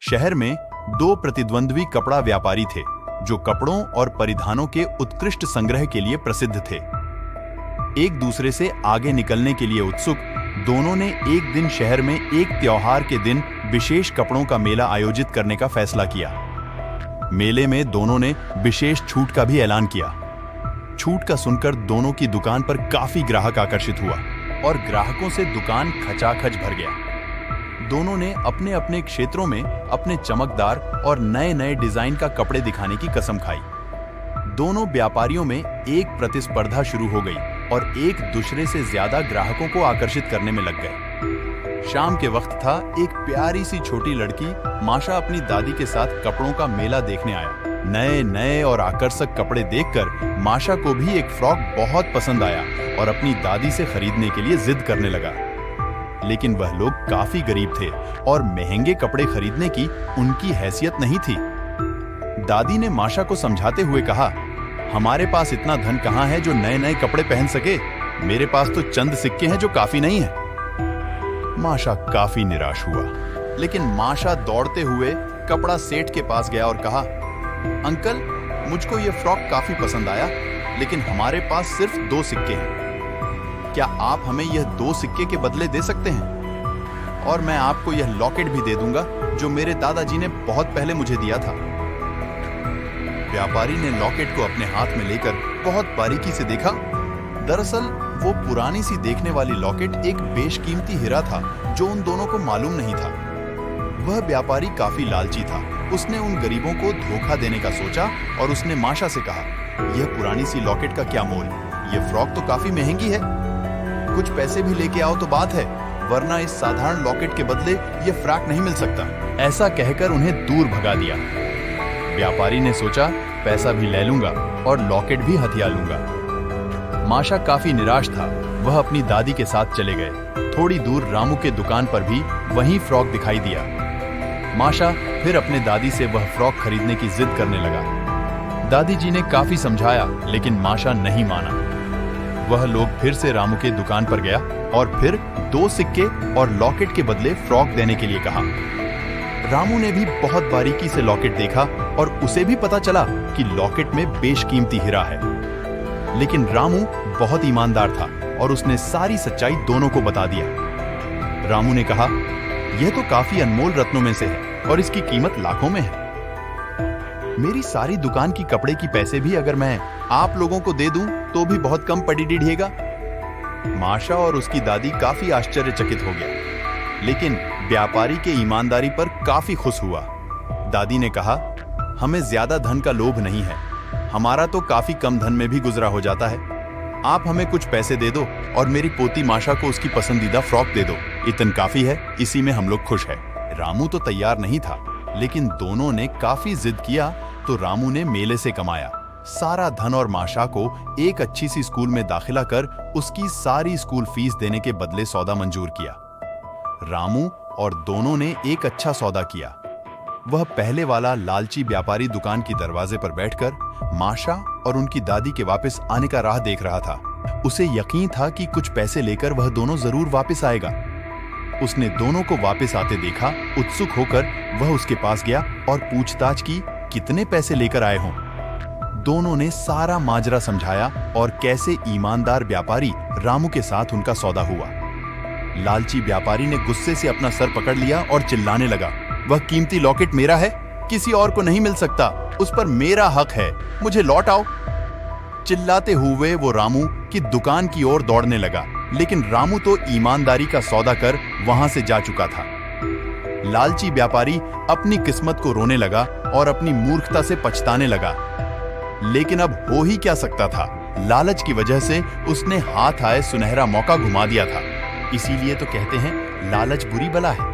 शहर में दो प्रतिद्वंद्वी कपड़ा व्यापारी थे जो कपड़ों और परिधानों के उत्कृष्ट संग्रह के लिए प्रसिद्ध थे। एक दूसरे से आगे निकलने के लिए उत्सुक दोनों ने एक दिन शहर में एक त्योहार के दिन विशेष कपड़ों का मेला आयोजित करने का फैसला किया। मेले में दोनों ने विशेष छूट का भी ऐलान किया। छूट का सुनकर दोनों की दुकान पर काफी ग्राहक आकर्षित हुआ और ग्राहकों से दुकान खचाखच भर गया। दोनों ने अपने अपने क्षेत्रों में अपने चमकदार और नए नए डिजाइन का कपड़े दिखाने की कसम खाई। दोनों व्यापारियों में एक प्रतिस्पर्धा शुरू हो गई और एक दूसरे से ज्यादा ग्राहकों को आकर्षित करने में लग गए। शाम के वक्त था। एक प्यारी सी छोटी लड़की माशा अपनी दादी के साथ कपड़ों का मेला देखने आया। नए नए और आकर्षक कपड़े देखकर माशा को भी एक फ्रॉक बहुत पसंद आया और अपनी दादी से खरीदने के लिए जिद करने लगा। लेकिन वह लोग काफी गरीब थे और महंगे कपड़े खरीदने की उनकी हैसियत नहीं थी। दादी ने माशा को समझाते हुए कहा, हमारे पास इतना धन कहाँ है जो नए नए कपड़े पहन सके। मेरे पास तो चंद सिक्के हैं जो काफी नहीं है। माशा काफी निराश हुआ, लेकिन माशा दौड़ते हुए कपड़ा सेठ के पास गया और कहा, अंकल, मुझको यह फ्रॉक काफी पसंद आया, लेकिन हमारे पास सिर्फ 2 सिक्के हैं। क्या आप हमें यह 2 सिक्के के बदले दे सकते हैं? और मैं आपको यह लॉकेट भी दे दूंगा जो मेरे दादाजी ने बहुत पहले मुझे दिया था। व्यापारी ने लॉकेट को अपने हाथ में लेकर बहुत बारीकी से देखा। दरअसल वो पुरानी सी देखने वाली लॉकेट एक बेशकीमती हीरा था जो उन दोनों को मालूम नहीं था। वह व्यापारी काफी लालची था। उसने उन गरीबों को धोखा देने का सोचा और उसने माशा से कहा, यह पुरानी सी लॉकेट का क्या मोल? यह फ्रॉक तो काफी महंगी है। कुछ पैसे भी लेके आओ तो बात है, वरना इस साधारण लॉकेट के बदले यह फ्रॉक नहीं मिल सकता। ऐसा कहकर उन्हें दूर भगा दिया। व्यापारी ने सोचा, पैसा भी ले लूंगा और लॉकेट भी हथिया लूंगा। माशा काफी निराश था। वह अपनी दादी के साथ चले गए। थोड़ी दूर रामू के दुकान पर भी वही फ्रॉक दिखाई दिया। माशा फिर अपने दादी से वह फ्रॉक खरीदने की जिद करने लगा। दादी जी ने काफी समझाया, लेकिन माशा नहीं माना। वह लोग फिर से रामू के दुकान पर गया और फिर 2 सिक्के और लॉकेट के बदले फ्रॉक देने के लिए कहा। रामू ने भी बहुत बारीकी से लॉकेट देखा और उसे भी पता चला कि लॉकेट में बेशकीमती हीरा है। लेकिन रामू बहुत ईमानदार था और उसने सारी सच्चाई दोनों को बता दिया। रामू ने कहा, यह तो काफी अनमोल रत्नों में से है और इसकी कीमत लाखों में है। मेरी सारी दुकान की कपड़े की पैसे भी अगर मैं आप लोगों को दे दूं तो भी बहुत कम पड़ी ढीढ़ेगा। माशा और उसकी दादी काफी आश्चर्यचकित हो गया, लेकिन व्यापारी के ईमानदारी पर काफी खुश हुआ। दादी ने कहा, हमें ज्यादा धन का लोभ नहीं है, हमारा तो काफी कम धन में भी गुजरा हो जाता है। आप हमें कुछ पैसे दे दो और मेरी पोती माशा को उसकी पसंदीदा फ्रॉक दे दो। इतना काफी है, इसी में हम लोग खुश है। रामू तो तैयार नहीं था, लेकिन दोनों ने काफी जिद किया तो रामू ने मेले से कमाया सारा धन और माशा को एक अच्छी सी स्कूल में दाखिला कर उसकी सारी स्कूल फीस देने के बदले सौदा मंजूर किया। रामू और दोनों ने एक अच्छा सौदा किया। वह पहले वाला लालची व्यापारी दुकान की दरवाजे पर बैठकर माशा और उनकी दादी के वापस आने का राह देख रहा था। उसे यकीन था कि कुछ पैसे लेकर वह दोनों जरूर वापस आएगा। उसने दोनों को वापस आते देखा। उत्सुक होकर वह उसके पास गया और पूछताछ की, कितने पैसे लेकर आए हों। दोनों ने सारा माजरा समझाया और कैसे ईमानदार व्यापारी रामू के साथ उनका सौदा हुआ। लालची व्यापारी ने गुस्से से अपना सर पकड़ लिया और चिल्लाने लगा, वह कीमती लॉकेट मेरा है, किसी और को नहीं मिल सकता, उस पर मेरा हक है, मुझे लौट आओ। चिल्लाते हुए वो रामू की दुकान की ओर दौड़ने लगा, लेकिन रामू तो ईमानदारी का सौदा कर वहां से जा चुका था। लालची व्यापारी अपनी किस्मत को रोने लगा और अपनी मूर्खता से पछताने लगा। लेकिन अब हो ही क्या सकता था, लालच की वजह से उसने हाथ आए सुनहरा मौका घुमा दिया था। इसीलिए तो कहते हैं, लालच बुरी बला है।